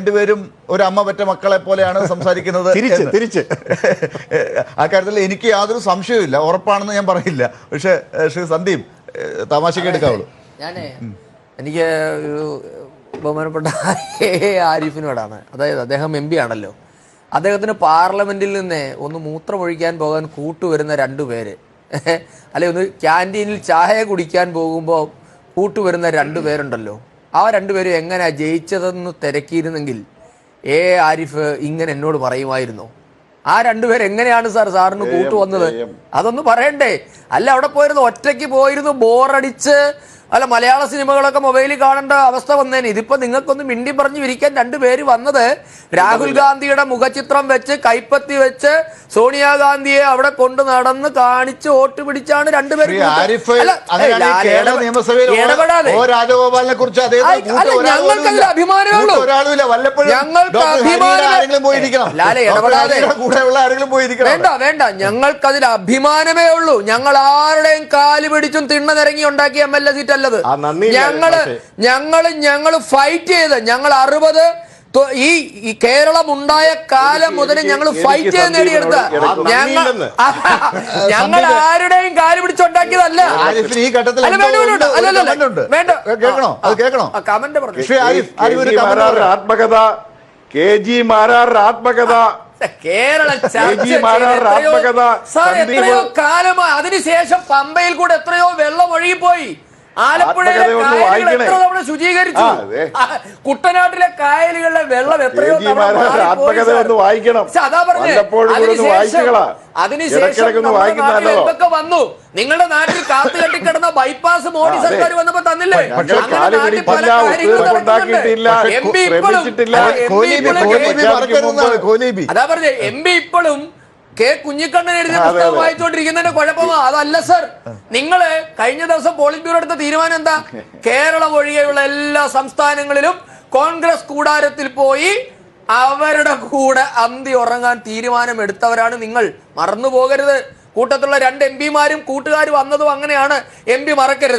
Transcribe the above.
രണ്ടുപേരും ഒരു അമ്മ പെറ്റ മക്കളെ പോലെയാണ് സംസാരിക്കുന്നത്. തിരിച്ച് ആ കാര്യത്തിൽ എനിക്ക് യാതൊരു സംശയവുമില്ല, ഉറപ്പാണെന്ന് ഞാൻ പറയില്ല. പക്ഷെ ശ്രീ സന്ദീപ് തമാശക്ക് എടുക്കാവുള്ളൂ. എനിക്ക് ഒരു ബഹുമാനപ്പെട്ട ആരിഫിനോടാണ്. അതായത് അദ്ദേഹം MP ആണല്ലോ. അദ്ദേഹത്തിന് പാർലമെന്റിൽ നിന്ന് ഒന്ന് മൂത്രമൊഴിക്കാൻ പോകാൻ കൂട്ടുവരുന്ന രണ്ടുപേര്, അല്ലെ ഒന്ന് ക്യാൻറ്റീനിൽ ചായ കുടിക്കാൻ പോകുമ്പോൾ കൂട്ടുവരുന്ന രണ്ടുപേരുണ്ടല്ലോ, ആ രണ്ടുപേരും എങ്ങനെയാ ജയിച്ചതെന്ന് തിരക്കിയിരുന്നെങ്കിൽ ആരിഫ് ഇങ്ങനെ എന്നോട് പറയുമായിരുന്നു. ആ രണ്ടുപേർ എങ്ങനെയാണ് സാറിന് കൂട്ടുവന്നത്? അതൊന്ന് പറയണ്ടേ? അല്ല അവിടെ പോയിരുന്നു, ഒറ്റയ്ക്ക് പോയിരുന്നു, ബോറടിച്ച്, അല്ല മലയാള സിനിമകളൊക്കെ മൊബൈലിൽ കാണേണ്ട അവസ്ഥ വന്നേനെ. ഇതിപ്പോ നിങ്ങൾക്കൊന്ന് മിണ്ടി പറഞ്ഞു വിരിക്കാൻ രണ്ടുപേര് വന്നത് രാഹുൽ ഗാന്ധിയുടെ മുഖചിത്രം വെച്ച് കൈപ്പത്തി വെച്ച് സോണിയാഗാന്ധിയെ അവിടെ കൊണ്ട് നടന്ന് കാണിച്ച് വോട്ട് പിടിച്ചാണ് രണ്ടുപേരും. ഞങ്ങൾക്കതിൽ അഭിമാനമേ ഉള്ളൂ, ഞങ്ങൾക്ക് വേണ്ട ഞങ്ങൾക്കതിൽ അഭിമാനമേ ഉള്ളൂ. ഞങ്ങൾ ആരുടെയും കാല് പിടിച്ചും തിണ്ണ നിരങ്ങി ഉണ്ടാക്കിയ MLA സീറ്റ് അല്ലത്. ഞങ്ങള് ഫൈറ്റ് ചെയ്ത് ഞങ്ങൾ 60 ഈ കേരളം ഉണ്ടായ കാലം മുതൽ ഞങ്ങൾ ഫൈറ്റ് ചെയ്ത് നേടിയെടുത്ത ഞങ്ങൾ ആരുടെയും കാല് പിടിച്ചുണ്ടാക്കിയതല്ല. കമന്റ് ആത്മകഥ KG മാരാർ ആത്മകഥ കേരളം എത്രയോ കാലമായി. അതിനുശേഷം പമ്പയിൽ കൂടെ എത്രയോ വെള്ളം ഒഴുകിപ്പോയി. ആലപ്പുഴയിലെ കായലുകൾ എത്ര തവണ ശുചീകരിച്ചു. കുട്ടനാട്ടിലെ കായലുകളിലെ വെള്ളം എത്രയോ അതാ പറഞ്ഞേ. അതിനുശേഷം എന്തൊക്കെ വന്നു? നിങ്ങളുടെ നാട്ടിൽ കാത്തു കെട്ടിക്കിടന്ന ബൈപ്പാസ് മോഡി സർക്കാർ വന്നപ്പോ തന്നില്ലേ? നാട്ടിൽ പല കാര്യങ്ങളും അതാ പറഞ്ഞേ. MP ഇപ്പോഴും കുഞ്ഞിക്കണ്ണൻ എഴുതിയ പുസ്തകം വായിച്ചുകൊണ്ടിരിക്കുന്നതിന്റെ കുഴപ്പമാ. അതല്ല സർ, നിങ്ങള് കഴിഞ്ഞ ദിവസം പോളിറ്റ് ബ്യൂറോ എടുത്ത തീരുമാനം എന്താ? കേരളം ഒഴികെയുള്ള എല്ലാ സംസ്ഥാനങ്ങളിലും കോൺഗ്രസ് കൂടാരത്തിൽ പോയി അവരുടെ കൂടെ അന്തി ഉറങ്ങാൻ തീരുമാനം എടുത്തവരാണ് നിങ്ങൾ. മറന്നു പോകരുത്. കൂട്ടത്തിലുള്ള 2 MP മാരും കൂട്ടുകാരും വന്നതും അങ്ങനെയാണ്. MP മറക്കരുത്.